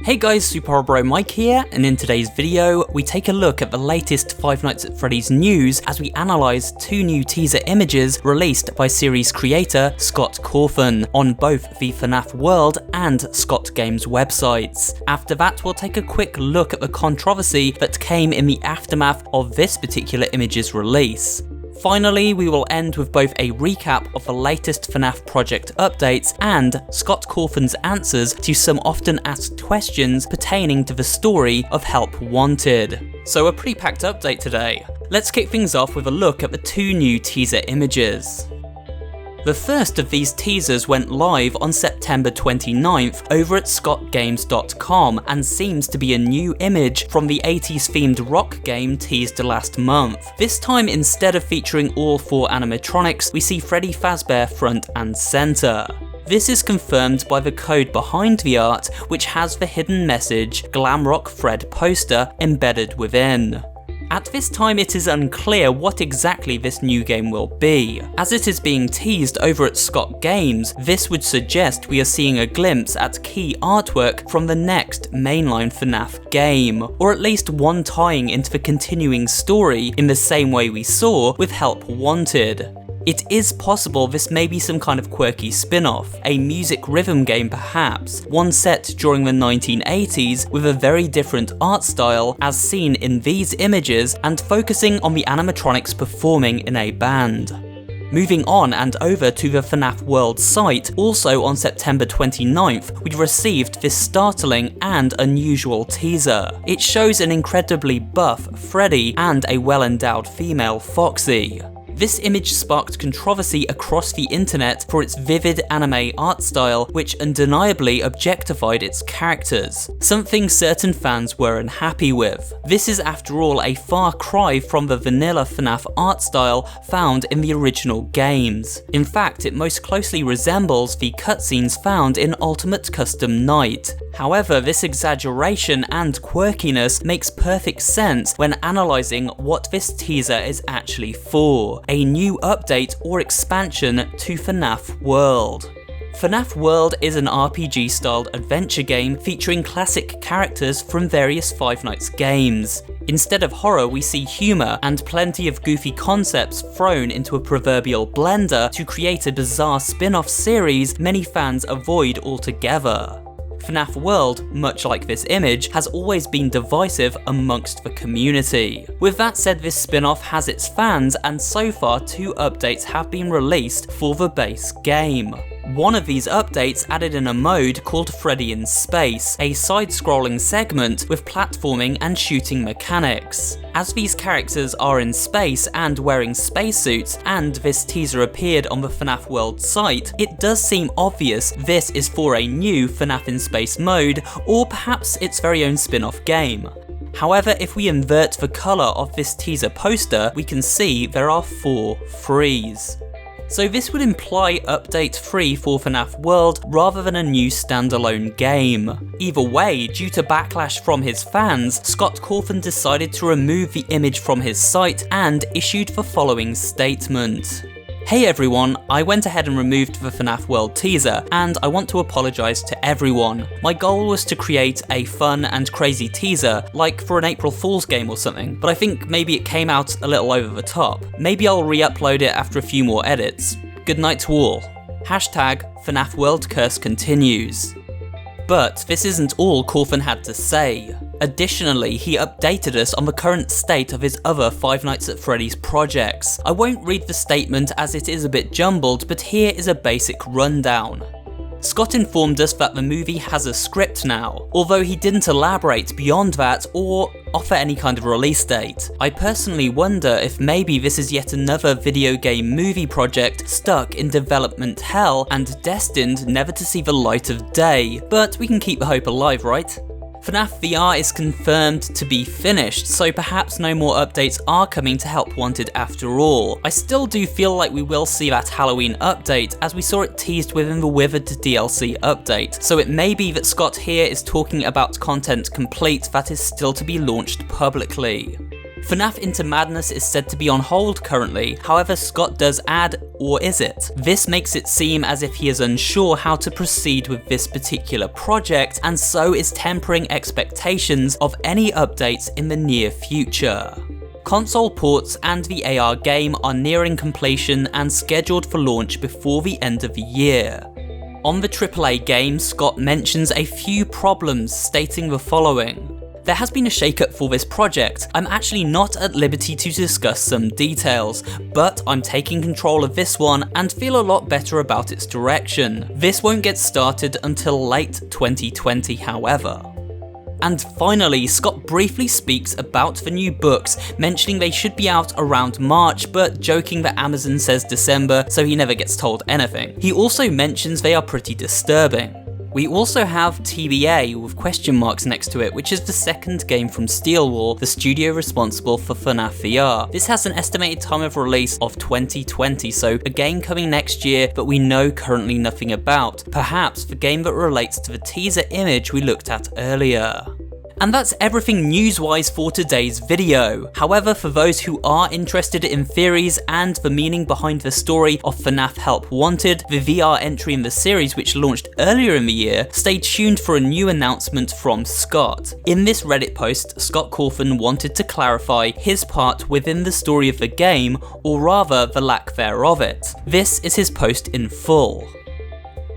Hey guys, SuperHorrorBro Mike here, and in today's video, we take a look at the latest Five Nights at Freddy's news as we analyse two new teaser images released by series creator Scott Cawthon on both the FNAF World and Scott Games websites. After that, we'll take a quick look at the controversy that came in the aftermath of this particular image's release. Finally, we will end with both a recap of the latest FNAF project updates and Scott Cawthon's answers to some often asked questions pertaining to the story of Help Wanted. So a pretty packed update today. Let's kick things off with a look at the two new teaser images. The first of these teasers went live on September 29th over at scottgames.com and seems to be a new image from the 80s themed rock game teased last month. This time, instead of featuring all four animatronics, we see Freddy Fazbear front and center. This is confirmed by the code behind the art, which has the hidden message Glamrock Fred poster embedded within. At this time, it is unclear what exactly this new game will be. As it is being teased over at Scott Games, this would suggest we are seeing a glimpse at key artwork from the next mainline FNAF game, or at least one tying into the continuing story in the same way we saw with Help Wanted. It is possible this may be some kind of quirky spin-off, a music rhythm game perhaps, one set during the 1980s with a very different art style as seen in these images and focusing on the animatronics performing in a band. Moving on and over to the FNAF World site, also on September 29th, we received this startling and unusual teaser. It shows an incredibly buff Freddy and a well-endowed female Foxy. This image sparked controversy across the internet for its vivid anime art style, which undeniably objectified its characters, something certain fans were unhappy with. This is after all a far cry from the vanilla FNAF art style found in the original games. In fact, it most closely resembles the cutscenes found in Ultimate Custom Night. However, this exaggeration and quirkiness makes perfect sense when analysing what this teaser is actually for. A new update or expansion to FNAF World. FNAF World is an RPG-styled adventure game featuring classic characters from various Five Nights games. Instead of horror, we see humour and plenty of goofy concepts thrown into a proverbial blender to create a bizarre spin-off series many fans avoid altogether. FNAF World, much like this image, has always been divisive amongst the community. With that said, this spin-off has its fans, and so far two updates have been released for the base game. One of these updates added in a mode called Freddy in Space, a side-scrolling segment with platforming and shooting mechanics. As these characters are in space and wearing spacesuits, and this teaser appeared on the FNAF World site, it does seem obvious this is for a new FNAF in Space mode, or perhaps its very own spin-off game. However, if we invert the colour of this teaser poster, we can see there are 4 threes. So this would imply update 3 for FNAF World rather than a new standalone game. Either way, due to backlash from his fans, Scott Cawthon decided to remove the image from his site and issued the following statement. Hey everyone, I went ahead and removed the FNAF World teaser, and I want to apologise to everyone. My goal was to create a fun and crazy teaser, like for an April Fool's game or something, but I think maybe it came out a little over the top. Maybe I'll re-upload it after a few more edits. Good night to all. Hashtag FNAF World Curse continues. But this isn't all Cawthon had to say. Additionally, he updated us on the current state of his other Five Nights at Freddy's projects. I won't read the statement as it is a bit jumbled, but here is a basic rundown. Scott informed us that the movie has a script now, although he didn't elaborate beyond that or offer any kind of release date. I personally wonder if maybe this is yet another video game movie project stuck in development hell and destined never to see the light of day, but we can keep the hope alive, right? FNAF VR is confirmed to be finished, so perhaps no more updates are coming to Help Wanted after all. I still do feel like we will see that Halloween update, as we saw it teased within the Withered DLC update, so it may be that Scott here is talking about content complete that is still to be launched publicly. FNAF Into Madness is said to be on hold currently, however Scott does add, or is it? This makes it seem as if he is unsure how to proceed with this particular project, and so is tempering expectations of any updates in the near future. Console ports and the AR game are nearing completion and scheduled for launch before the end of the year. On the AAA game, Scott mentions a few problems, stating the following. There has been a shakeup for this project. I'm actually not at liberty to discuss some details, but I'm taking control of this one and feel a lot better about its direction. This won't get started until late 2020, however. And finally, Scott briefly speaks about the new books, mentioning they should be out around March, but joking that Amazon says December, so he never gets told anything. He also mentions they are pretty disturbing. We also have TBA with question marks next to it, which is the second game from Steelwall, the studio responsible for FNAF VR. This has an estimated time of release of 2020, so a game coming next year that we know currently nothing about. Perhaps the game that relates to the teaser image we looked at earlier. And that's everything news-wise for today's video. However, for those who are interested in theories and the meaning behind the story of FNAF Help Wanted, the VR entry in the series which launched earlier in the year, stay tuned for a new announcement from Scott. In this Reddit post, Scott Cawthon wanted to clarify his part within the story of the game, or rather the lack thereof it. This is his post in full.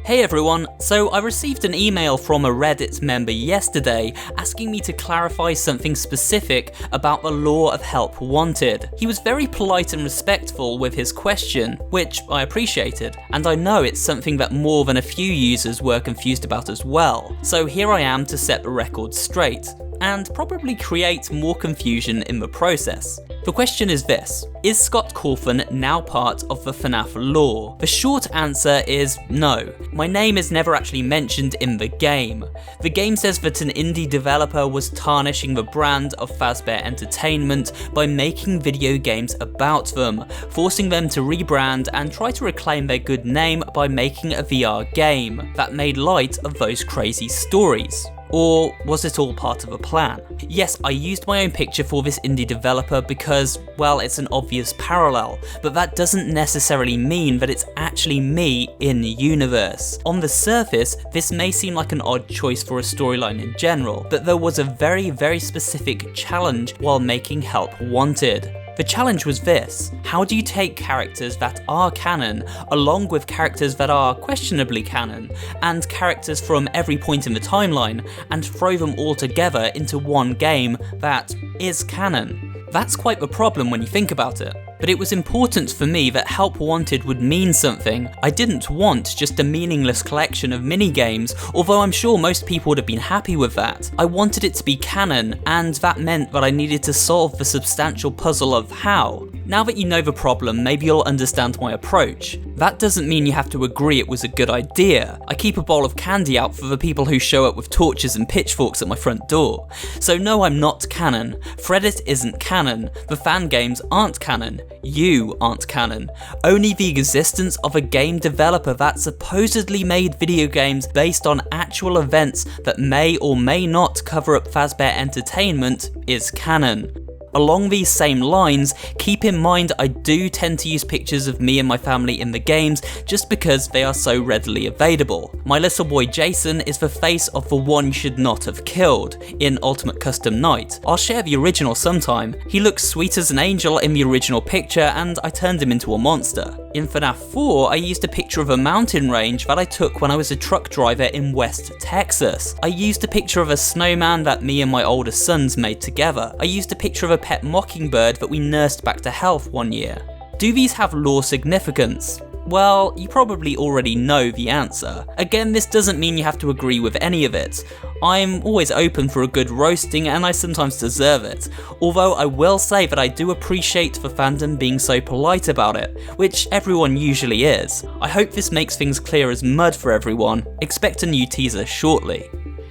Hey everyone, so I received an email from a Reddit member yesterday asking me to clarify something specific about the lore of Help Wanted. He was very polite and respectful with his question, which I appreciated, and I know it's something that more than a few users were confused about as well. So here I am to set the record straight, and probably create more confusion in the process. The question is this: is Scott Cawthon now part of the FNAF lore? The short answer is no. My name is never actually mentioned in the game. The game says that an indie developer was tarnishing the brand of Fazbear Entertainment by making video games about them, forcing them to rebrand and try to reclaim their good name by making a VR game that made light of those crazy stories. Or was it all part of a plan? Yes, I used my own picture for this indie developer because, well, it's an obvious parallel, but that doesn't necessarily mean that it's actually me in the universe. On the surface, this may seem like an odd choice for a storyline in general, but there was a very, very specific challenge while making Help Wanted. The challenge was this: how do you take characters that are canon, along with characters that are questionably canon, and characters from every point in the timeline, and throw them all together into one game that is canon? That's quite the problem when you think about it. But it was important for me that Help Wanted would mean something. I didn't want just a meaningless collection of mini-games, although I'm sure most people would have been happy with that. I wanted it to be canon, and that meant that I needed to solve the substantial puzzle of how. Now that you know the problem, maybe you'll understand my approach. That doesn't mean you have to agree it was a good idea. I keep a bowl of candy out for the people who show up with torches and pitchforks at my front door. So no, I'm not canon. Freddy isn't canon. The fan games aren't canon. You aren't canon. Only the existence of a game developer that supposedly made video games based on actual events that may or may not cover up Fazbear Entertainment is canon. Along these same lines, keep in mind I do tend to use pictures of me and my family in the games just because they are so readily available. My little boy Jason is the face of the one you should not have killed in Ultimate Custom Night. I'll share the original sometime. He looks sweet as an angel in the original picture and I turned him into a monster. In FNAF 4, I used a picture of a mountain range that I took when I was a truck driver in West Texas. I used a picture of a snowman that me and my older sons made together. I used a picture of a pet mockingbird that we nursed back to health one year. Do these have lore significance? Well, you probably already know the answer. Again, this doesn't mean you have to agree with any of it. I'm always open for a good roasting and I sometimes deserve it, although I will say that I do appreciate the fandom being so polite about it, which everyone usually is. I hope this makes things clear as mud for everyone. Expect a new teaser shortly.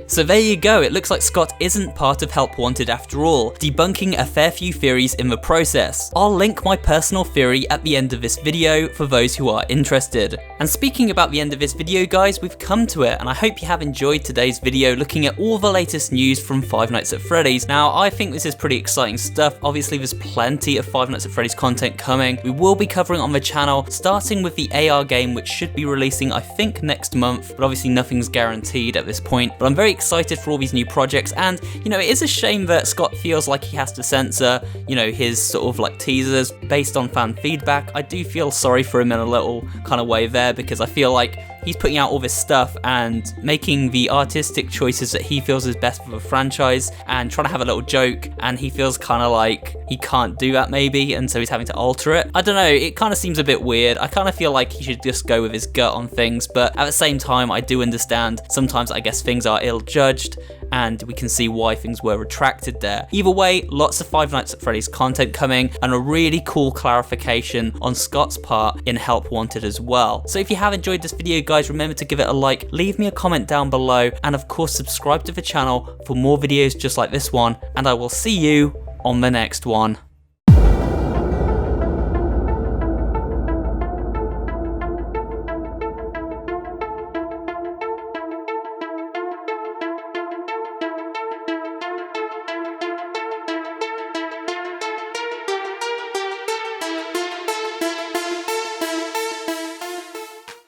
So there you go, it looks like Scott isn't part of Help Wanted after all, debunking a fair few theories in the process. I'll link my personal theory at the end of this video for those who are interested. And speaking about the end of this video guys, we've come to it, and I hope you have enjoyed today's video looking at all the latest news from Five Nights at Freddy's. Now I think this is pretty exciting stuff. Obviously there's plenty of Five Nights at Freddy's content coming. We will be covering on the channel, starting with the AR game, which should be releasing I think next month, but obviously nothing's guaranteed at this point. But I'm very excited for all these new projects, and you know, it is a shame that Scott feels like he has to censor, you know, his sort of like teasers based on fan feedback. I do feel sorry for him in a little kind of way there, because I feel like he's putting out all this stuff and making the artistic choices that he feels is best for the franchise and trying to have a little joke, and he feels kind of like he can't do that maybe, and so he's having to alter it. I don't know, it kind of seems a bit weird. I kind of feel like he should just go with his gut on things, but at the same time I do understand sometimes I guess things are ill-judged, and we can see why things were retracted there. Either way, lots of Five Nights at Freddy's content coming, and a really cool clarification on Scott's part in Help Wanted as well. So if you have enjoyed this video guys, remember to give it a like, leave me a comment down below, and of course subscribe to the channel for more videos just like this one, and I will see you on the next one.